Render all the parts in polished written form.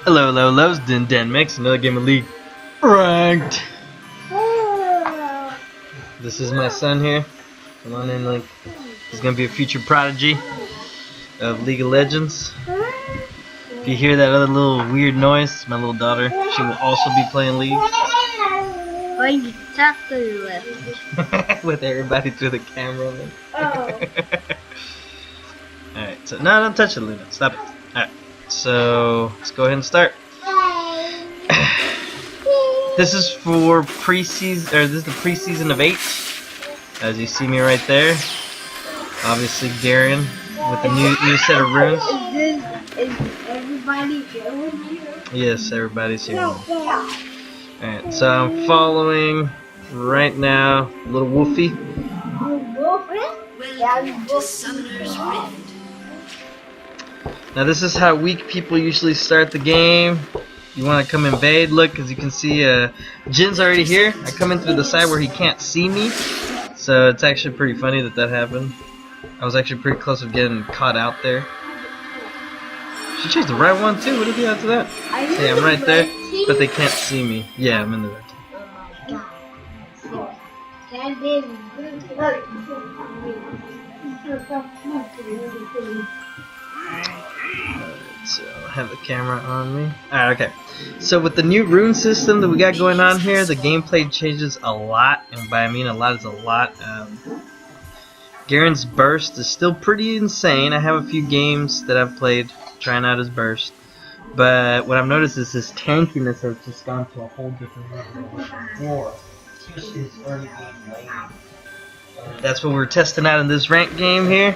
Hello, it's Den Mix, another game of League Ranked. This is my son here. Come on in, Link. He's gonna be a future prodigy of League of Legends. If you hear that other little weird noise, it's my little daughter. She will also be playing League. Why you talk to your left? With everybody through the camera. Alright, so no, don't touch it, Luna. Stop it. Alright, so let's go ahead and start. This is for preseason, or this is the preseason of 8. As you see me right there. Obviously Garen with the new set of runes. Is everybody here with you? Yes, everybody's here. Alright, so I'm following right now little wolfie. Now this is how weak people usually start the game. You want to come invade, look, as you can see, Jin's already here. I come in through the side where he can't see me, so it's actually pretty funny that that happened. I was actually pretty close to getting caught out there. She chose the right one too. What did you do to that? Yeah, I'm right there, but they can't see me. Yeah, I'm in the red team. So I have the camera on me. Alright, okay. So with the new rune system that we got going on here, the gameplay changes a lot, and by I mean a lot is a lot. Garen's burst is still pretty insane. I have a few games that I've played trying out his burst, but what I've noticed is his tankiness has just gone to a whole different level. That's what we're testing out in this rank game here.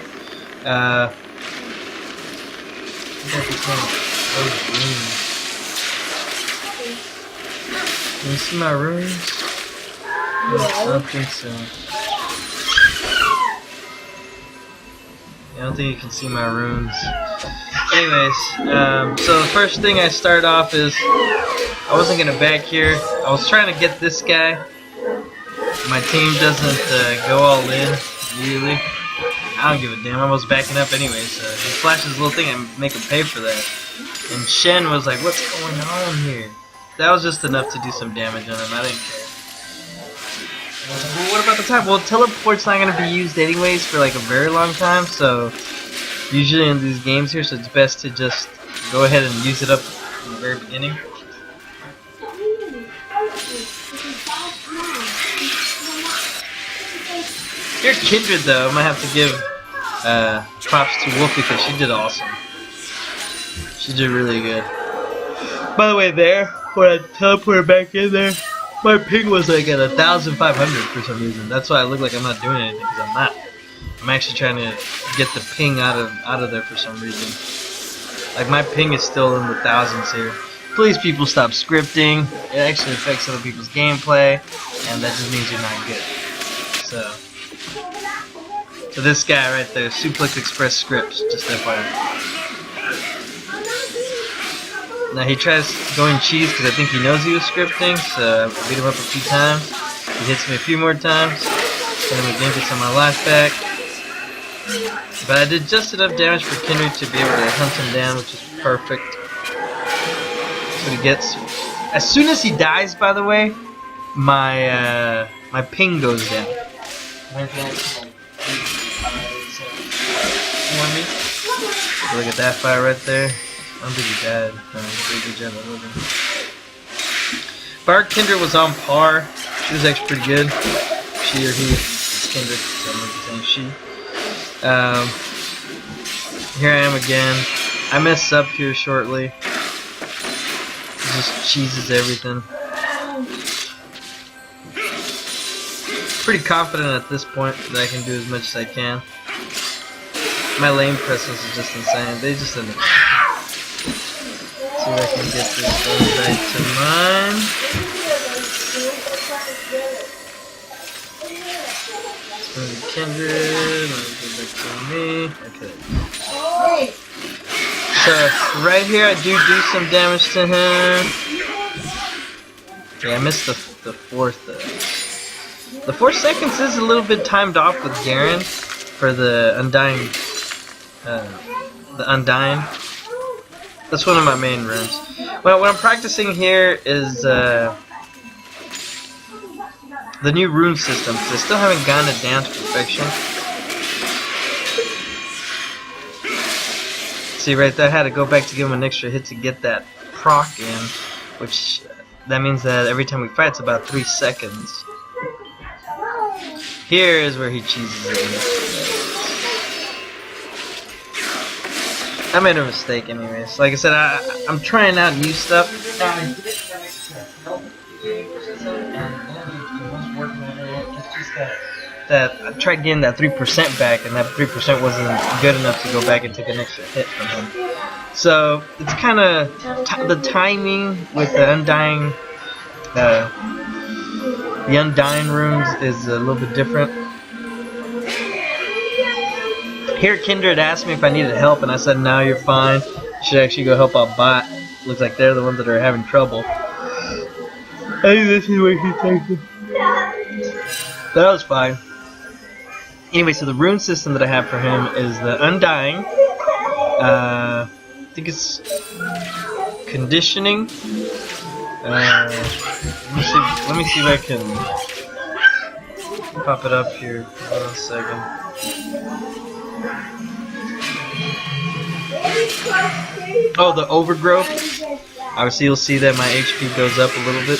Can you see my runes? I don't think so. I don't think you can see my runes. Anyways, so the first thing I start off is I wasn't gonna back here. I was trying to get this guy. My team doesn't go all in immediately. I don't give a damn. I was backing up anyway, so he flashes his little thing and make him pay for that. And Shen was like, "What's going on here?" That was just enough to do some damage on him. I didn't care. I was like, well, what about the time? Well, teleport's not going to be used anyways for like a very long time, so usually in these games here, so it's best to just go ahead and use it up in the very beginning. Here's Kindred though. I'm gonna have to give props to Wolfie because she did awesome. She did really good. By the way, there when I teleported back in there, my ping was like at 1,500 for some reason. That's why I look like I'm not doing anything because I'm not. I'm actually trying to get the ping out of there for some reason. Like my ping is still in the thousands here. Please, people, stop scripting. It actually affects other people's gameplay, and that just means you're not good. So this guy right there, Suplex Express scripts, just FYI. Now he tries going cheese because I think he knows he was scripting, so I beat him up a few times. He hits me a few more times, and then again gets on my life back. But I did just enough damage for Kindred to be able to hunt him down, which is perfect. That's what he gets. As soon as he dies, by the way, my my ping goes down. Look at that fire right there. I don't think he died. Good job of living. Bar Kindred was on par. She was actually pretty good. She or he. It's Kindred, so I'm saying she. Here I am again. I mess up here shortly. It just cheeses everything. Pretty confident at this point that I can do as much as I can. My lane presence is just insane. They just didn't. See if I can get this going back to mine. It's going to be Kindred. Let me go back to me. Okay. So right here I do some damage to him. Yeah, I missed the fourth. The 4 seconds is a little bit timed off with Garen for the Undying. The Undying. That's one of my main runes. Well, what I'm practicing here is the new rune system, because I still haven't gotten it down to perfection. See, right there, I had to go back to give him an extra hit to get that proc in, which that means that every time we fight, it's about 3 seconds. Here is where he cheeses it. I made a mistake anyways. Like I said, I'm trying out new stuff. That I tried getting that 3% back, and that 3% wasn't good enough to go back and take an extra hit from him. So it's kind of the timing with the undying runes is a little bit different. Here, Kindred asked me if I needed help, and I said, "No, you're fine. You should actually go help out Bot. Looks like they're the ones that are having trouble." I think this is where he takes it. That was fine. Anyway, so the rune system that I have for him is the Undying. I think it's Conditioning. Let me see if I can pop it up here. Hold on a second. Oh, the Overgrowth. Obviously, you'll see that my HP goes up a little bit.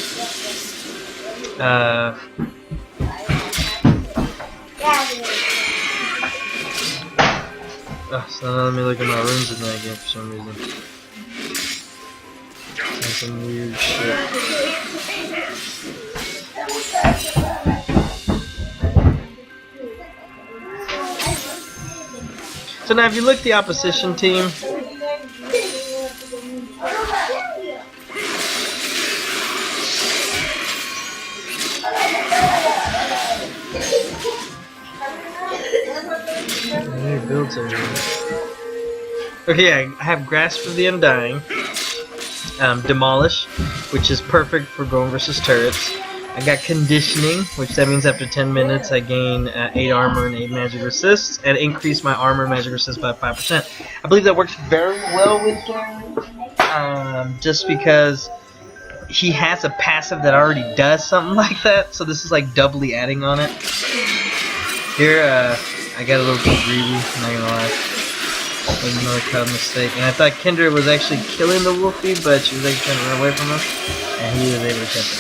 So now let me look at my runes in that game for some reason. That's some weird shit. So now if you look at the opposition team, builds over here. Okay, I have Grasp of the Undying, Demolish, which is perfect for going versus turrets. I got Conditioning, which that means after 10 minutes I gain 8 armor and 8 magic resists, and increase my armor and magic resist by 5%. I believe that works very well with Garen, just because he has a passive that already does something like that, so this is like doubly adding on it. Here, I got a little bit greedy, I'm not gonna lie. That was another kind of mistake. And I thought Kindred was actually killing the wolfie, but she was actually trying to run away from him, and he was able to catch it.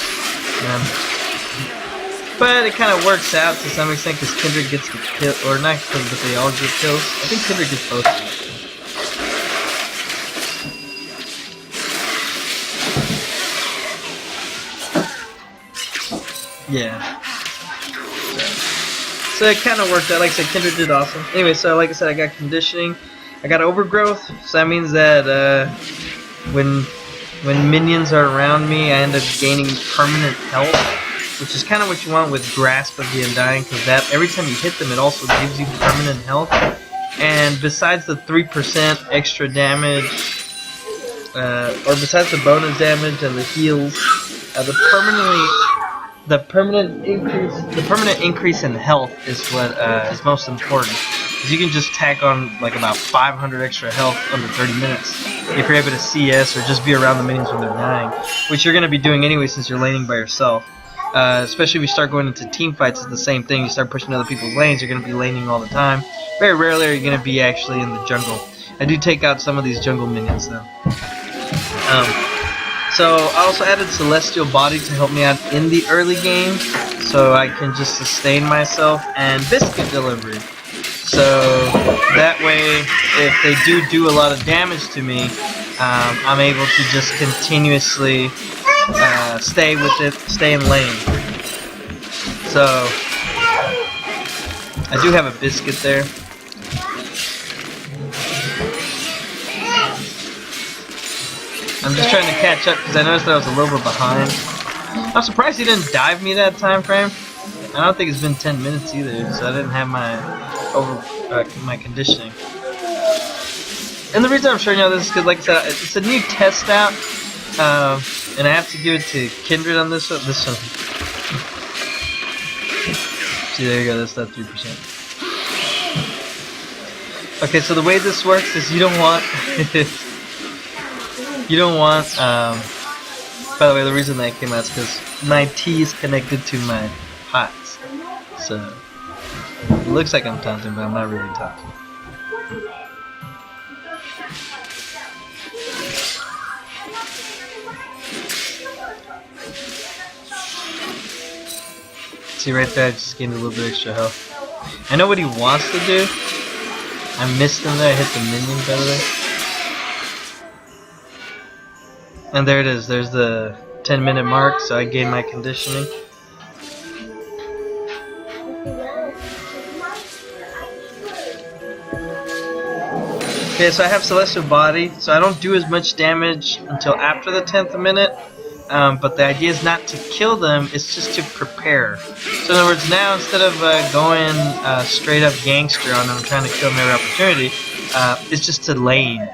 But it kind of works out to some extent because Kindred gets the kill, or not kills, but they all get kills. I think Kindred gets both. Yeah. So it kind of worked out. Like I said, Kindred did awesome. Anyway, so like I said, I got Conditioning. I got Overgrowth. So that means that when minions are around me, I end up gaining permanent health, which is kind of what you want with Grasp of the Undying, because that every time you hit them, it also gives you permanent health. And besides the 3% extra damage, or besides the bonus damage and the heals, the permanent increase in health is what is most important. Because you can just tack on like about 500 extra health under 30 minutes if you're able to CS or just be around the minions when they're dying, which you're going to be doing anyway since you're laning by yourself. Especially if you start going into team fights, it's the same thing. You start pushing other people's lanes, you're going to be laning all the time. Very rarely are you going to be actually in the jungle. I do take out some of these jungle minions though. So I also added Celestial Body to help me out in the early game, so I can just sustain myself, and Biscuit Delivery. So that way, if they do a lot of damage to me, I'm able to just continuously stay in lane. So I do have a Biscuit there. I'm just trying to catch up because I noticed that I was a little bit behind. I'm surprised he didn't dive me that time frame. I don't think it's been 10 minutes either, so I didn't have my conditioning. And the reason I'm showing you this is because, like I said, it's a new test out, and I have to give it to Kindred on this one. See, there you go. That's that 3%. Okay, so the way this works is you don't want You don't want. By the way, the reason that came out is because my T is connected to my pots, so it looks like I'm taunting, but I'm not really taunting. See right there, I just gained a little bit extra health. I know what he wants to do. I missed him there, I hit the minion by the way. And there it is, there's the 10-minute mark, so I gained my conditioning. Okay, so I have Celestial Body, so I don't do as much damage until after the 10th minute. But the idea is not to kill them, it's just to prepare. So in other words, now instead of going straight up gangster on them, trying to kill them every opportunity, it's just to lane.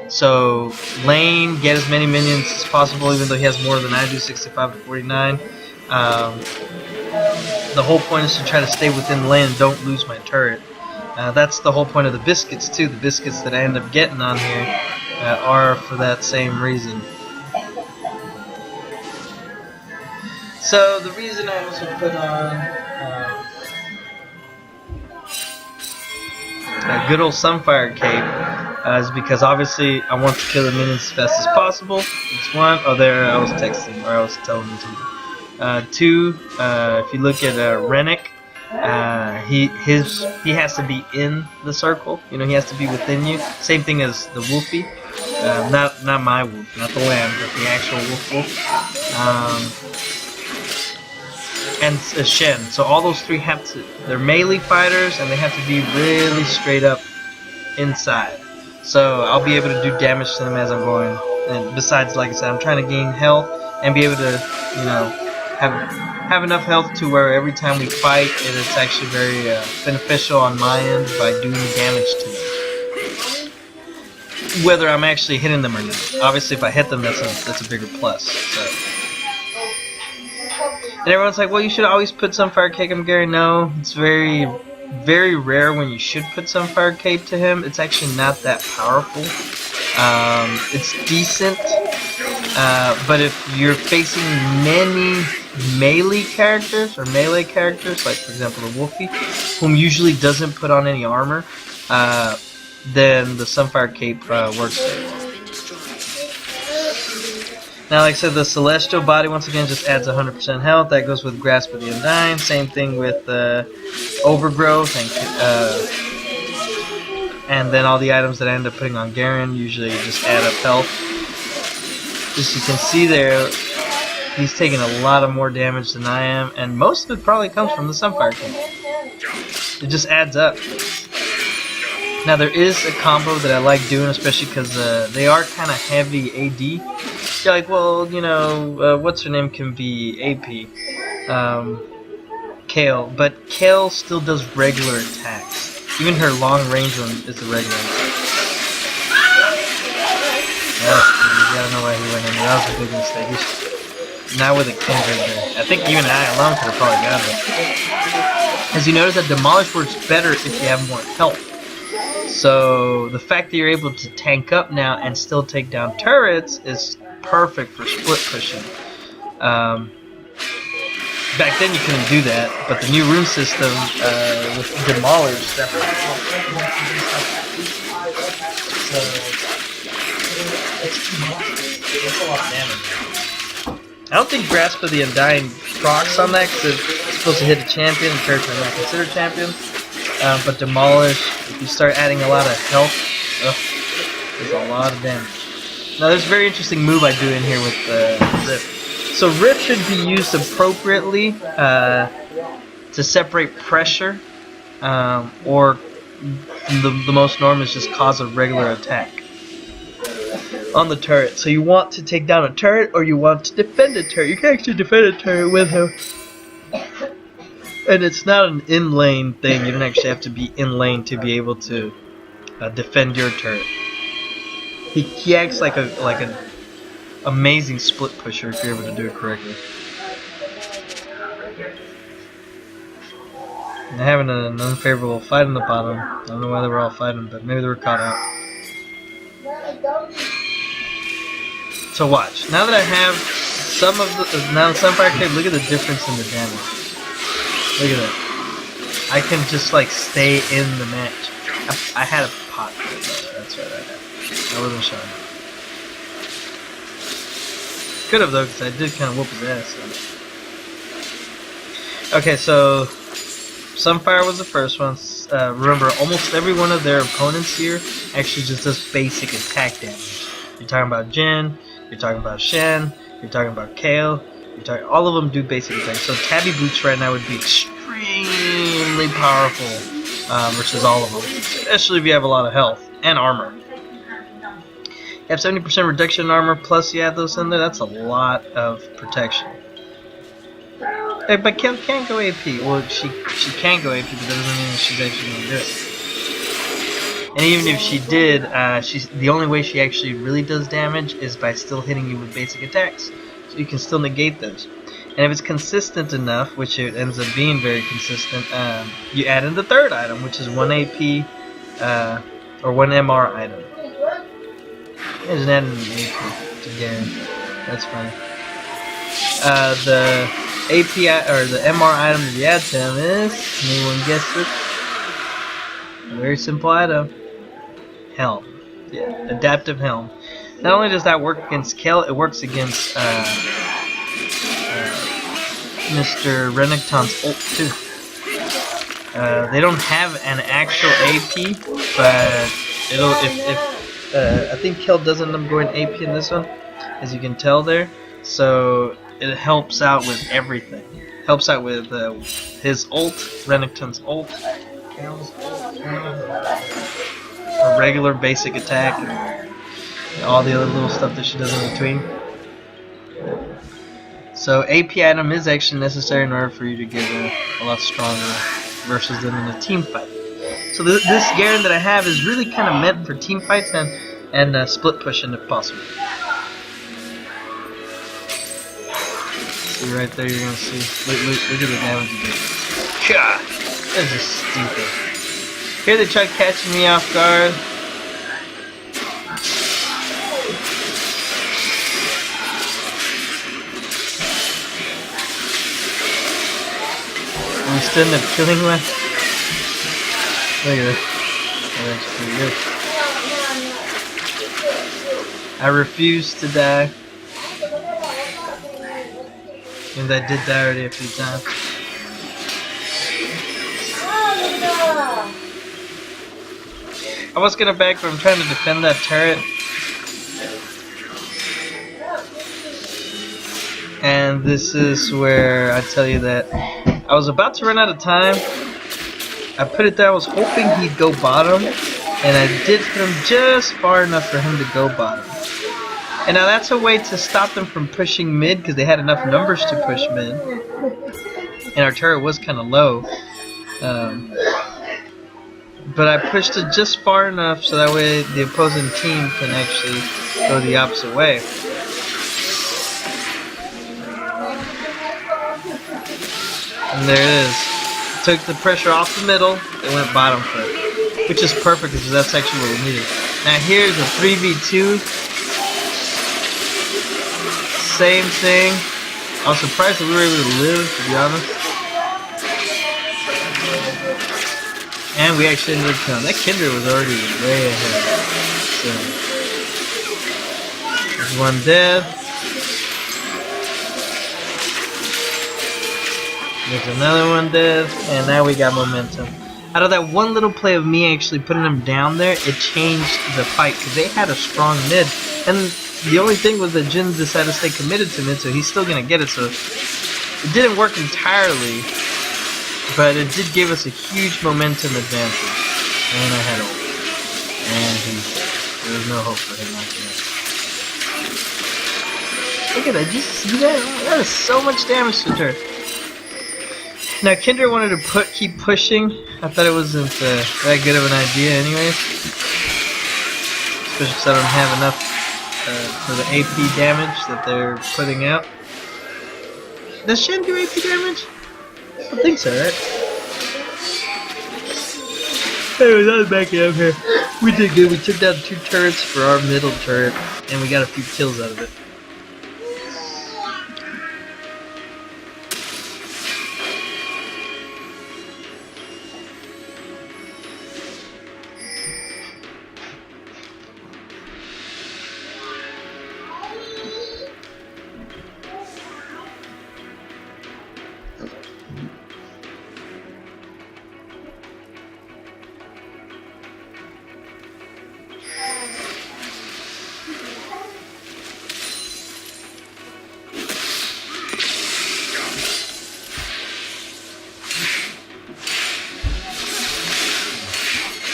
So lane, get as many minions as possible, even though he has more than I do, 65 to 49. The whole point is to try to stay within the lane and don't lose my turret. That's the whole point of the biscuits too. The biscuits that I end up getting on here are for that same reason. So the reason I also put on a good old Sunfire Cape is because obviously I want to kill the minions as fast as possible. It's one. Oh, there I was texting, or I was telling him something. Two, if you look at Rennick, he has to be in the circle. You know, he has to be within you. Same thing as the wolfie. Not my wolf, not the lamb, but the actual wolf. And Shen. So all those three have to, they're melee fighters and they have to be really straight up inside. So I'll be able to do damage to them as I'm going. And besides, like I said, I'm trying to gain health and be able to, you know, have enough health to where every time we fight, it's actually very beneficial on my end by doing damage to them. Whether I'm actually hitting them or not. Obviously, if I hit them, that's a bigger plus. So. And everyone's like, well, you should always put Sunfire Cape on Gary. No, it's very, very rare when you should put Sunfire Cape to him. It's actually not that powerful. It's decent, but if you're facing many melee characters, like for example the Wolfie, whom usually doesn't put on any armor, then the Sunfire Cape works very well. Now, like I said, the Celestial Body, once again, just adds 100% health. That goes with Grasp of the Undying. Same thing with Overgrowth. And then all the items that I end up putting on Garen usually just add up health. As you can see there, he's taking a lot of more damage than I am. And most of it probably comes from the Sunfire King. It just adds up. Now, there is a combo that I like doing, especially because they are kind of heavy AD. You're like, well, you know, what's her name can be AP, Kale, but Kale still does regular attacks. Even her long range one is the regular. I don't know why he went in there. That was a big mistake. Not with a Kindred there. I think even I alone could have probably got it. As you notice, that Demolish works better if you have more health. So the fact that you're able to tank up now and still take down turrets is perfect for split pushing. Back then you couldn't do that, but the new rune system with Demolish definitely. So it's a lot of damage. I don't think Grasp of the Undying procs on that because it's supposed to hit a champion, and turrets are not considered champions. But Demolish, if you start adding a lot of health, there's a lot of damage. Now there's a very interesting move I do in here with Rip. So Rip should be used appropriately to separate pressure, or the most norm is just cause a regular attack on the turret. So you want to take down a turret or you want to defend a turret. You can actually defend a turret with him. And it's not an in-lane thing. You don't actually have to be in-lane to be able to defend your turret. He acts like an amazing split pusher if you're able to do it correctly. And having an unfavorable fight in the bottom. I don't know why they were all fighting, but maybe they were caught out. So watch. Now that I have some of the Sunfire Cave, look at the difference in the damage. Look at that. I can just like stay in the match. I had a pot. That's right. I wasn't showing it. Could have though, because I did kind of whoop his ass. So. Okay, so Sunfire was the first one. Remember, almost every one of their opponents here actually just does basic attack damage. You're talking about Jin, you're talking about Shen, you're talking about Kale, all of them do basic attacks. So Tabby Boots right now would be extremely powerful versus all of them, especially if you have a lot of health and armor. You have 70% reduction in armor, plus you add those in there, that's a lot of protection. Hey, but Kale can't go AP. Well, she can go AP, but that doesn't mean that she's actually going to do it. And even if she did, the only way she actually really does damage is by still hitting you with basic attacks. So you can still negate those. And if it's consistent enough, which it ends up being very consistent, you add in the third item, which is 1 AP or 1 MR item. I just added an AP to Garen. That's fine. The AP or the MR item that you add to him is, anyone guess it? A very simple item. Helm. Yeah, adaptive helm. Not only does that work against Kale, it works against Mr. Renekton's ult too. They don't have an actual AP, but it'll if I think Kale doesn't end up going AP in this one, as you can tell there. So it helps out with everything. Helps out with his ult, Renekton's ult, Kale's ult, a regular basic attack, and all the other little stuff that she does in between. So AP item is actually necessary in order for you to get a lot stronger versus them in a team fight. So this Garen that I have is really kind of meant for team fights and split pushing if possible. See right there, you're gonna see. Look at the damage you do. God, that's just stupid. Here they tried catching me off guard. We still end up killing one. Look at this. Oh, that's pretty good. I refuse to die. And I did die already a few times. I was gonna back, but I'm trying to defend that turret. And this is where I tell you that I was about to run out of time. I put it there, I was hoping he'd go bottom, and I did put him just far enough for him to go bottom. And now that's a way to stop them from pushing mid, because they had enough numbers to push mid. And our turret was kind of low. But I pushed it just far enough so that way the opposing team can actually go the opposite way. And there it is. Took the pressure off the middle, it went bottom foot. Which is perfect because that's actually what we needed. Now here's a 3v2. Same thing. I was surprised that we were able to live, to be honest. And we actually ended up killing. That Kindred was already way ahead. So there's one dead. There's another one dead. And now we got momentum. Out of that one little play of me actually putting them down there, it changed the fight because they had a strong mid. And the only thing was that Jin decided to stay committed to mid, so he's still gonna get it. So it didn't work entirely, but it did give us a huge momentum advantage. And I had ult. And there was no hope for him after that. Look at that, did you see that? That is so much damage to her. Now Kindred wanted to keep pushing. I thought it wasn't that good of an idea anyways. Especially because I don't have enough for the AP damage that they're putting out. Does Shen do AP damage? I don't think so, right? Anyways, I was backing up here. We did good. We took down 2 turrets for our middle turret, and we got a few kills out of it.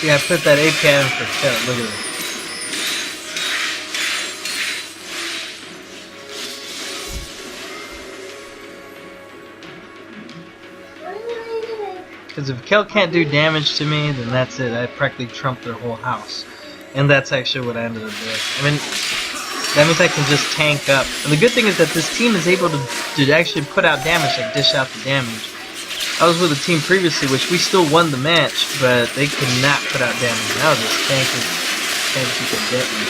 See, I put that API in for kill. Look at it. Because if Kel can't do damage to me, then that's it. I practically trumped their whole house. And that's actually what I ended up doing. I mean, that means I can just tank up. And the good thing is that this team is able to actually put out damage, like dish out the damage. I was with a team previously, which we still won the match, but they could not put out damage. And I was just tanking you could get me.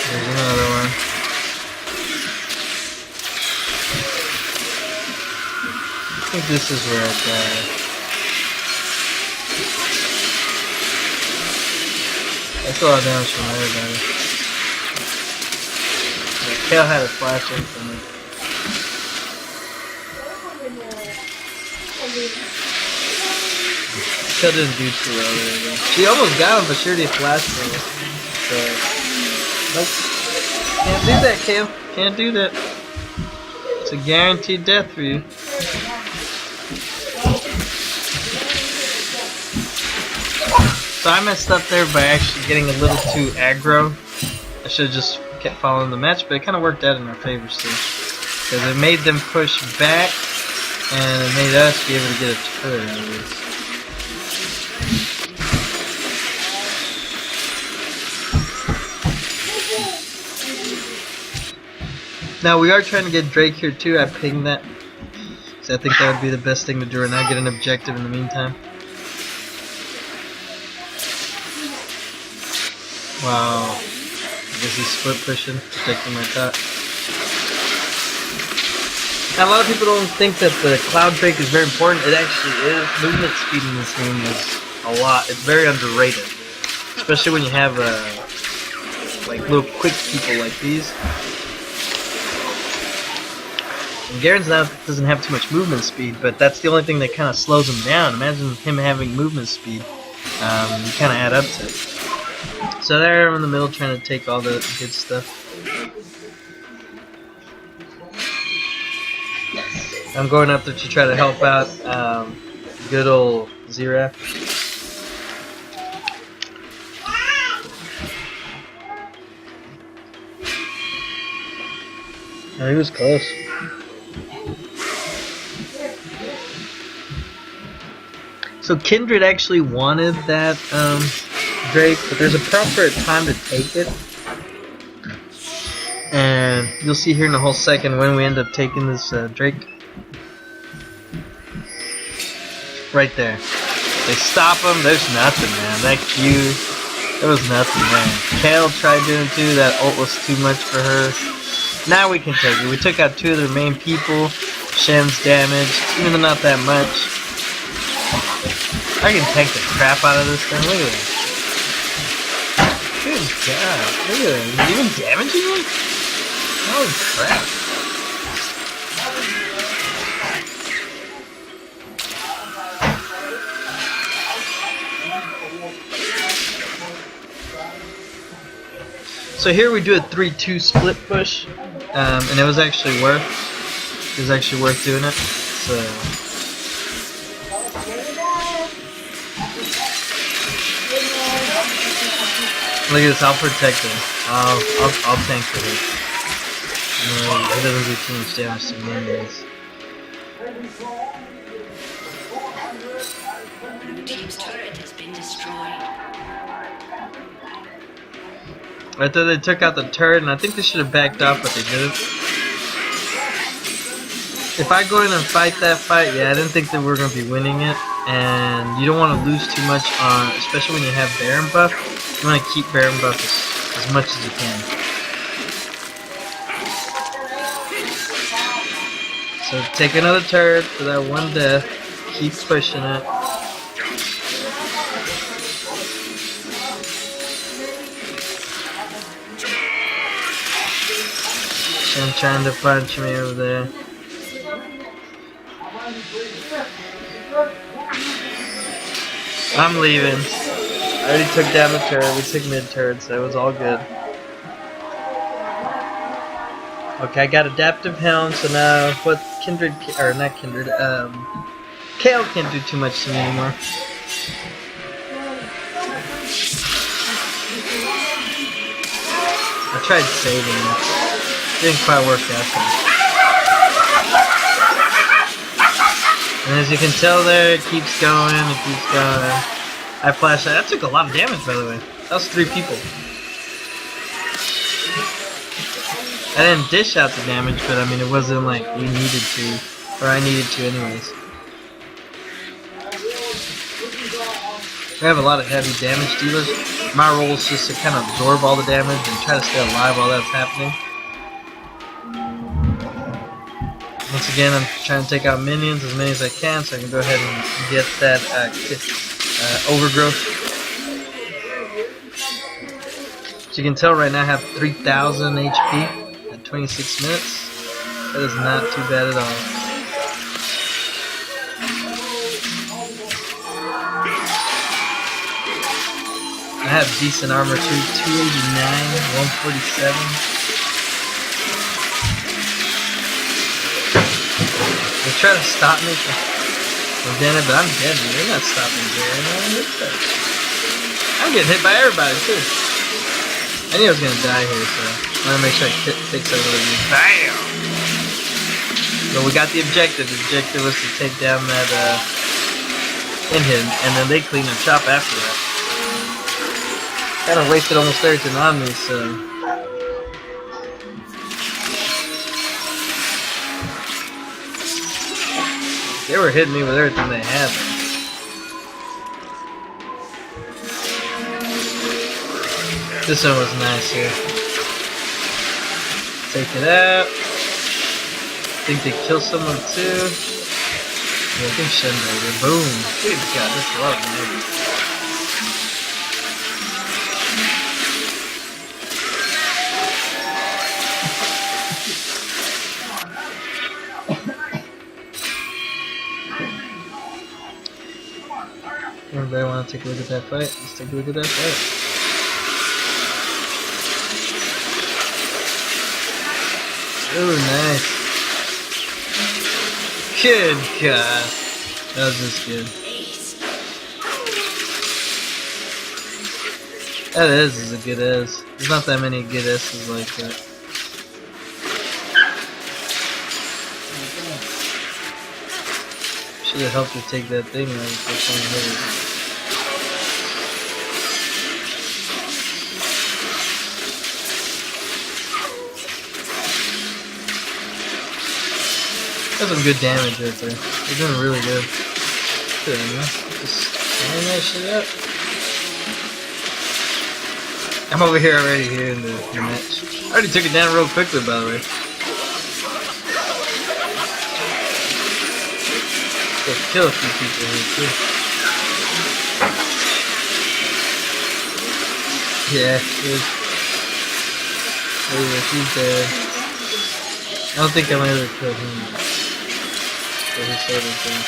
There's another one. I think this is where I died. That's a lot of damage from everybody. Kale had a flash in for me. Kale didn't do too well there though. She almost got him, but she already flashed him. So, nope. Can't do that, Kale. Can't do that. It's a guaranteed death for you. So I messed up there by actually getting a little too aggro. I should have just kept following the match, but it kind of worked out in our favor still. Because it made them push back, and it made us be able to get a turret out of this. Now we are trying to get Drake here too. I pinged that. So I think that would be the best thing to do right now. Get an objective in the meantime. Wow. I guess he's split pushing, protecting my top. Now, a lot of people don't think that the Cloud Drake is very important. It actually is. Movement speed in this game is a lot. It's very underrated. Especially when you have like little quick people like these. And Garen's now doesn't have too much movement speed, but that's the only thing that kind of slows him down. Imagine him having movement speed. You kind of add up to it. So there I'm in the middle trying to take all the good stuff. I'm going up there to try to help out good old Zira. Oh, he was close. So Kindred actually wanted that Drake, but there's a proper time to take it. And you'll see here in a whole second when we end up taking this Drake. Right there. They stop him, there's nothing, man. That Q, there was nothing, man. Kale tried doing it too, that ult was too much for her. Now we can take it. We took out 2 of their main people. Shen's damage, even though not that much. I can tank the crap out of this thing. Look at this. Good God. Look at it. Is it even damaging me? Holy crap. So here we do a 3-2 split push. And it was actually worth doing it. So look at this, I'll protect him. I'll tank for him. No, he doesn't do too much damage to me anyways. Blue team's turret has been destroyed. Right there they took out the turret, and I think they should have backed off, but they didn't. if I go in and fight that fight, yeah, I didn't think that we were going to be winning it. And you don't want to lose too much on, especially when you have Baron buff. You want to keep Baron buff as much as you can. So take another turret for that one death. Keep pushing it. She's trying to punch me over there. I'm leaving. I already took down the turret. We took mid turret, so it was all good. Okay, I got adaptive helm, so now what Kindred, or not Kindred, Kale can't do too much to me anymore. I tried saving him. Didn't quite work out for me. And as you can tell there, it keeps going, it keeps going. I flashed that. That took a lot of damage, by the way. That was 3 people. I didn't dish out the damage, but I mean, it wasn't like we needed to, or I needed to anyways. We have a lot of heavy damage dealers. My role is just to kind of absorb all the damage and try to stay alive while that's happening. Once again, I'm trying to take out minions as many as I can so I can go ahead and get that overgrowth. As you can tell right now I have 3,000 HP at 26 minutes. That is not too bad at all. I have decent armor too, 289, 147. They try to stop me from doing it, but I'm dead. They're not stopping Garen. I'm getting hit by everybody too. I knew I was gonna die here, so I want to make sure I fix everybody. Bam! But we got the objective. The objective was to take down that Inhib, and then they clean up shop after that. Kind of wasted almost everything on me, so. They were hitting me with everything they had. This one was nice here. Take it out. I think they killed someone too. Yeah, I think Shenmue. Boom. Good God, that's a lot of damage. Everybody want to take a look at that fight? Let's take a look at that fight. Oh, nice. Good God. That was just good. That is a good S. There's not that many good S's like that. Should have helped her take that thing out before someone hit it. That's some good damage right there. They're doing really good. Good, man. Just clearing that shit up. I'm over here already here in the match. I already took it down real quickly, by the way. Kill a few people here too. Yeah, good. He's dead. I don't think I'm ever kill him. So he's so thing.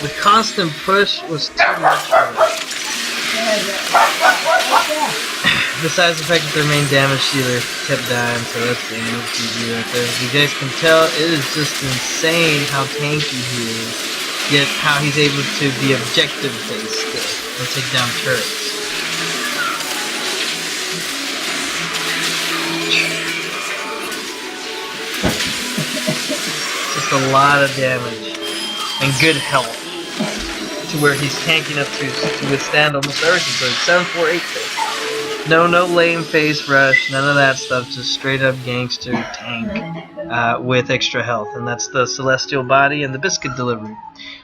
The constant push was too much for me. Besides the fact that their main damage dealer kept dying, so that's the end of GG right there. As you guys can tell, it is just insane how tanky he is, yet how he's able to be objective based and take down turrets. Just a lot of damage and good health. to where he's tanky enough to withstand almost everything. So it's 7-4-8 face. No lame face rush, none of that stuff. Just straight up gangster tank with extra health, and that's the Celestial Body and the Biscuit Delivery.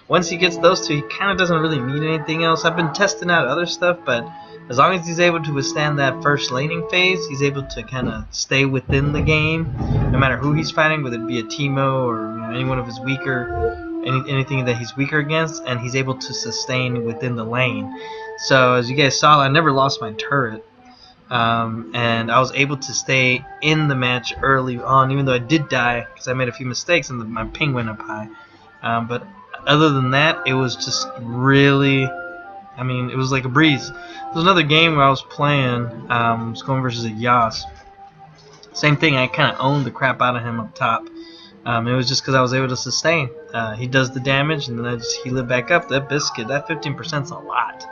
Once he gets those two, he kind of doesn't really need anything else. I've been testing out other stuff, but as long as he's able to withstand that first laning phase, he's able to kind of stay within the game, no matter who he's fighting, whether it be a Teemo or any one of his weaker, anything that he's weaker against, and he's able to sustain within the lane. So as you guys saw, I never lost my turret, and I was able to stay in the match early on, even though I did die because I made a few mistakes and my ping went up high. But other than that, it was just really, I mean, it was like a breeze. There was another game where I was playing, I was going versus a Yas. Same thing, I kind of owned the crap out of him up top. It was just because I was able to sustain. He does the damage, and then I just heal it back up. That Biscuit, that 15% is a lot.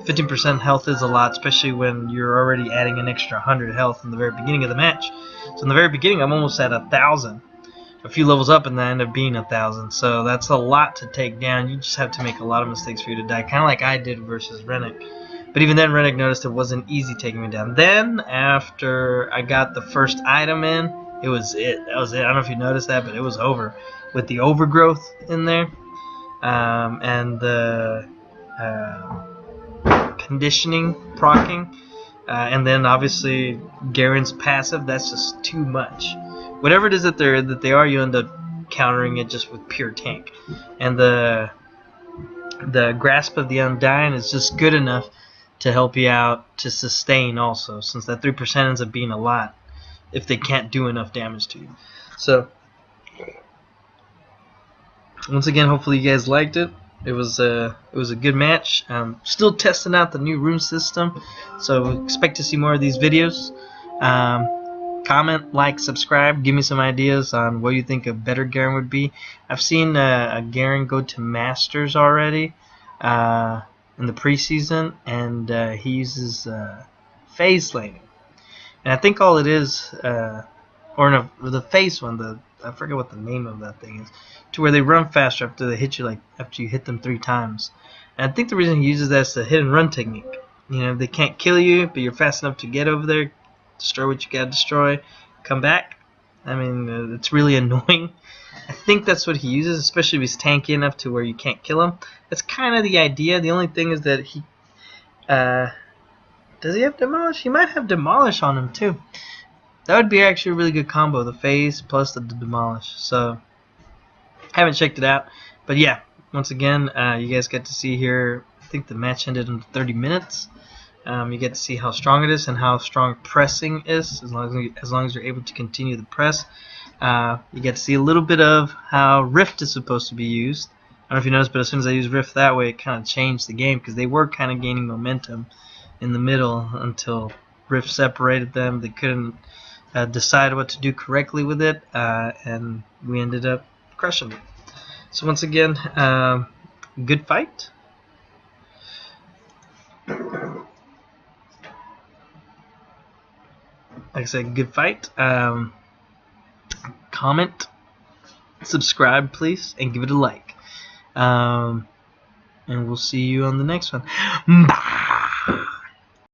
15% health is a lot, especially when you're already adding an extra 100 health in the very beginning of the match. So in the very beginning, I'm almost at 1,000. A few levels up, and then I end up being 1,000. So that's a lot to take down. You just have to make a lot of mistakes for you to die, kind of like I did versus Rennick. But even then, Rennick noticed it wasn't easy taking me down. Then, after I got the first item in, it was it. That was it. I don't know if you noticed that, but it was over. With the overgrowth in there, and the conditioning procking, and then obviously Garen's passive, that's just too much. Whatever it is that they are, you end up countering it just with pure tank. And the Grasp of the Undying is just good enough to help you out to sustain also, since that 3% ends up being a lot if they can't do enough damage to you. So once again, hopefully you guys liked it. It was a good match. Still testing out the new rune system, so expect to see more of these videos. Comment, like, subscribe, give me some ideas on what you think a better Garen would be. I've seen a Garen go to Masters already in the preseason, and he uses phase laning. And I think all it is, or no, the phase one, I forget what the name of that thing is, to where they run faster after they hit you, like after you hit them 3 times. And I think the reason he uses that is the hit and run technique. You know, they can't kill you, but you're fast enough to get over there, destroy what you gotta destroy, come back. I mean, it's really annoying. I think that's what he uses, especially if he's tanky enough to where you can't kill him. That's kind of the idea. The only thing is that he, does he have Demolish? He might have Demolish on him too. That would be actually a really good combo, the phase plus the Demolish. So, haven't checked it out. But yeah, once again, you guys get to see here, I think the match ended in 30 minutes. You get to see how strong it is and how strong pressing is, as long as you're able to continue the press. You get to see a little bit of how Rift is supposed to be used. I don't know if you noticed, but as soon as I used Rift that way, it kind of changed the game, because they were kind of gaining momentum in the middle until Rift separated them. They couldn't decide what to do correctly with it, and we ended up crushing it. So once again, good fight. Like I said, good fight. Comment, subscribe please, and give it a like. And we'll see you on the next one. Bye.